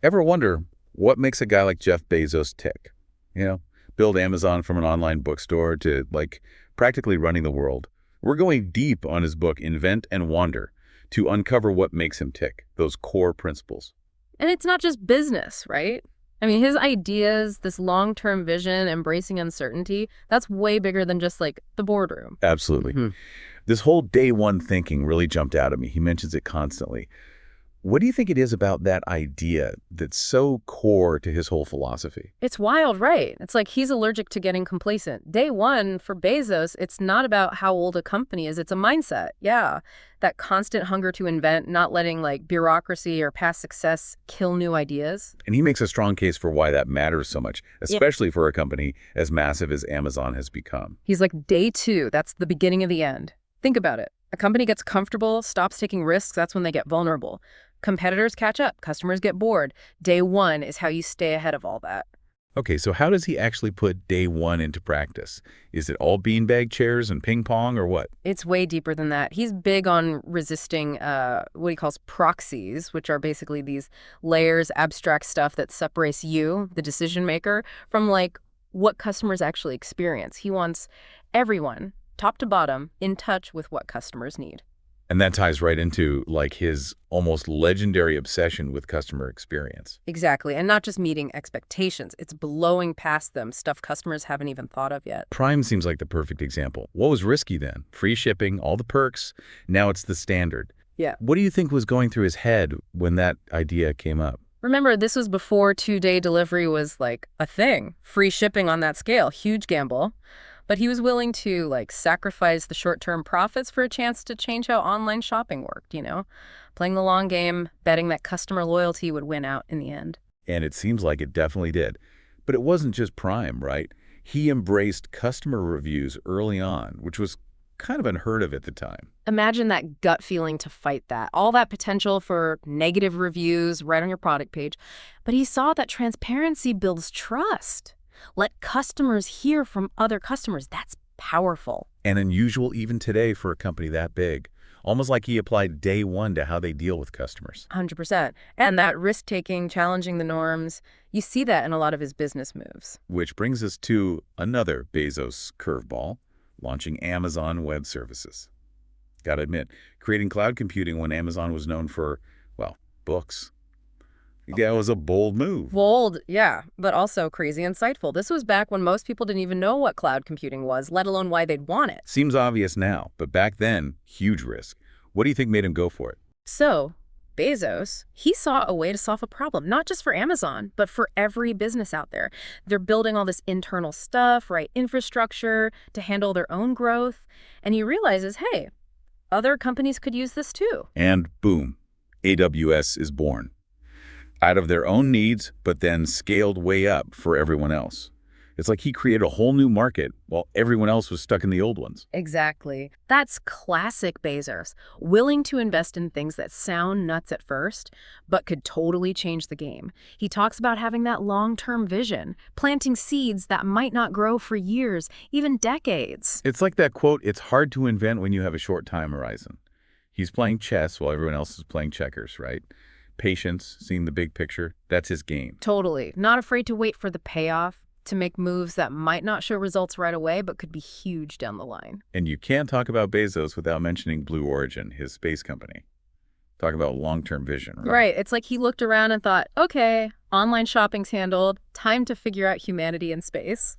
Ever wonder what makes a guy like Jeff Bezos tick? You know, build Amazon from an online bookstore to, like, practically running the world. We're going deep on his book, Invent and Wander, to uncover what makes him tick, those core principles. And it's not just business, right? I mean, his ideas, this long-term vision, embracing uncertainty, that's way bigger than just like the boardroom. Absolutely. hmm This whole day one thinking really jumped out at me. He mentions it constantly. What do you think it is about that idea that's so core to his whole philosophy? It's wild, right? It's like he's allergic to getting complacent. Day one for Bezos, it's not about how old a company is. It's a mindset. Yeah. That constant hunger to invent, not letting like bureaucracy or past success kill new ideas. And he makes a strong case for why that matters so much, Yeah. especially for a company as massive as Amazon has become. He's like, day two, that's the beginning of the end. Think about it. A company gets comfortable, stops taking risks, that's when they get vulnerable. Competitors catch up, customers get bored. Day one is how you stay ahead of all that. Okay, so how does he actually put day one into practice? Is it all beanbag chairs and ping pong or what? It's way deeper than that. He's big on resisting what he calls proxies, which are basically these layers, abstract stuff that separates you, the decision maker, from like what customers actually experience. He wants everyone, top to bottom, in touch with what customers need. And that ties right into like his almost legendary obsession with customer experience. Exactly. And not just meeting expectations. It's blowing past them, stuff customers haven't even thought of yet. Prime seems like the perfect example. What was risky then? Free shipping, all the perks. Now it's the standard. Yeah. What do you think was going through his head when that idea came up? Remember, this was before two-day delivery was like a thing. Free shipping on that scale, huge gamble. But he was willing to like sacrifice the short-term profits for a chance to change how online shopping worked, Playing the long game, betting that customer loyalty would win out in the end. And it seems like it definitely did. But it wasn't just Prime, right? He embraced customer reviews early on, which was kind of unheard of at the time. Imagine that gut feeling to fight that. All that potential for negative reviews right on your product page. But he saw that transparency builds trust. Let customers hear from other customers. That's powerful. And unusual even today for a company that big. Almost like he applied day one to how they deal with customers. 100%. And that risk-taking, challenging the norms, you see that in a lot of his business moves. Which brings us to another Bezos curveball, launching Amazon Web Services. Gotta admit, creating cloud computing when Amazon was known for, well, books. Yeah, it was a bold move. Bold, yeah, but also crazy insightful. This was back when most people didn't even know what cloud computing was, let alone why they'd want it. Seems obvious now, but back then, huge risk. What do you think made him go for it? So, Bezos, he saw a way to solve a problem, not just for Amazon, but for every business out there. They're building all this internal stuff, right? Infrastructure to handle their own growth. And he realizes, hey, other companies could use this too. And boom, AWS is born. Out of their own needs, but then scaled way up for everyone else. It's like he created a whole new market while everyone else was stuck in the old ones. Exactly. That's classic Bezos, willing to invest in things that sound nuts at first, but could totally change the game. He talks about having that long-term vision, planting seeds that might not grow for years, even decades. It's like that quote, it's hard to invent when you have a short time horizon. He's playing chess while everyone else is playing checkers, right? Patience, seeing the big picture, that's his game. Totally. Not afraid to wait for the payoff, to make moves that might not show results right away, but could be huge down the line. And you can't talk about Bezos without mentioning Blue Origin, his space company. Talk about long-term vision, right? Right. It's like he looked around and thought, okay, online shopping's handled. Time to figure out humanity in space.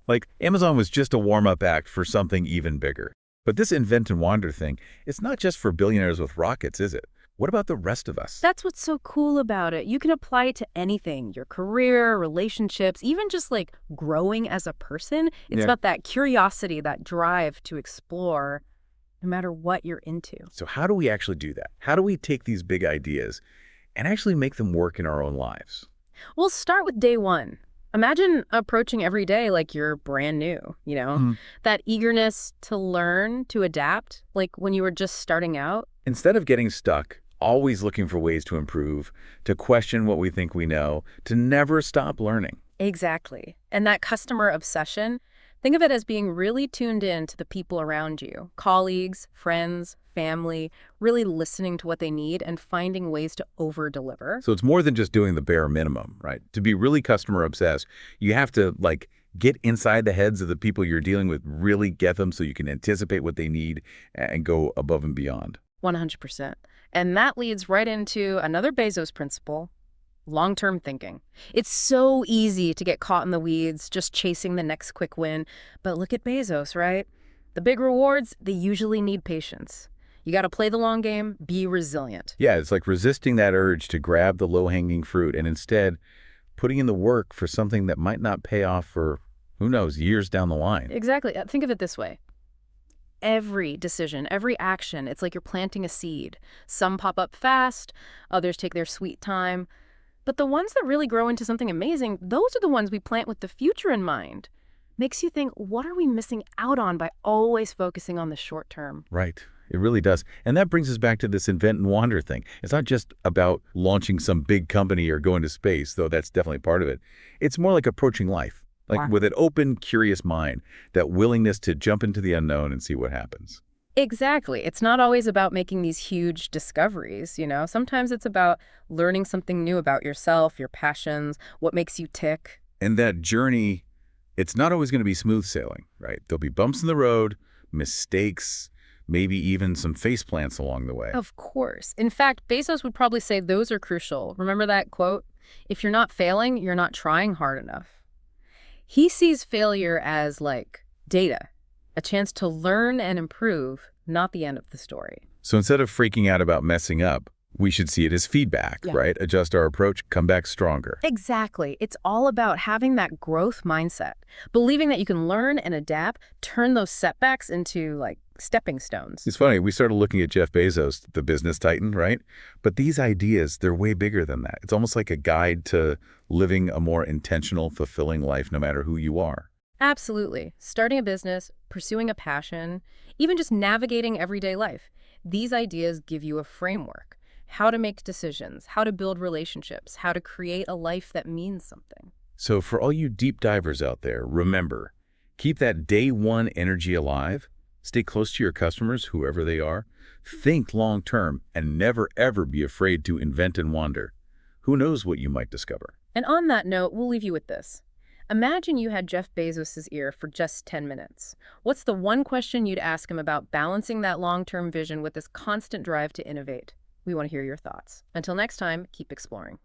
Like, Amazon was just a warm-up act for something even bigger. But this invent and wander thing, it's not just for billionaires with rockets, is it? What about the rest of us? That's what's so cool about it. You can apply it to anything, your career, relationships, even just like growing as a person. It's about that curiosity, that drive to explore, no matter what you're into. So how do we actually do that? How do we take these big ideas and actually make them work in our own lives? We'll start with day one. Imagine approaching every day like you're brand new. That eagerness to learn, to adapt, like when you were just starting out. Instead of getting stuck, always looking for ways to improve, to question what we think we know, to never stop learning. Exactly. And that customer obsession, Think of it as being really tuned in to the people around you, colleagues, friends, family, really listening to what they need and finding ways to over-deliver. So it's more than just doing the bare minimum, right? To be really customer obsessed, you have to like get inside the heads of the people you're dealing with, really get them so you can anticipate what they need and go above and beyond. 100%. And that leads right into another Bezos principle, long-term thinking. It's so easy to get caught in the weeds, just chasing the next quick win. But look at Bezos, right? The big rewards, they usually need patience. You got to play the long game, be resilient. Yeah, it's like resisting that urge to grab the low-hanging fruit and instead putting in the work for something that might not pay off for, who knows, years down the line. Exactly. Think of it this way. Every decision, every action, it's like you're planting a seed. Some pop up fast, others take their sweet time. But the ones that really grow into something amazing, those are the ones we plant with the future in mind. Makes you think, what are we missing out on by always focusing on the short term? Right. It really does. And that brings us back to this invent and wander thing. It's not just about launching some big company or going to space, though that's definitely part of it. It's more like approaching life, like Wow. with an open, curious mind, that willingness to jump into the unknown and see what happens. Exactly. It's not always about making these huge discoveries, you know? Sometimes it's about learning something new about yourself, your passions, what makes you tick. And that journey, it's not always going to be smooth sailing, right? There'll be bumps in the road, mistakes, maybe even some face plants along the way. Of course. In fact, Bezos would probably say those are crucial. Remember that quote? If you're not failing, you're not trying hard enough. He sees failure as like data, a chance to learn and improve, not the end of the story. So instead of freaking out about messing up, we should see it as feedback, Yeah. right? Adjust our approach, come back stronger. Exactly. It's all about having that growth mindset, believing that you can learn and adapt, turn those setbacks into like stepping stones. It's funny, we started looking at Jeff Bezos, the business titan, right? But these ideas, they're way bigger than that. It's almost like a guide to living a more intentional, fulfilling life, no matter who you are. Absolutely. Starting a business, pursuing a passion, even just navigating everyday life. These ideas give you a framework, how to make decisions, how to build relationships, how to create a life that means something. So for all you deep divers out there, remember, keep that day one energy alive, stay close to your customers, whoever they are, think long term, and never ever be afraid to invent and wander. Who knows what you might discover? And on that note, we'll leave you with this. Imagine you had Jeff Bezos' ear for just 10 minutes. What's the one question you'd ask him about balancing that long-term vision with this constant drive to innovate? We want to hear your thoughts. Until next time, keep exploring.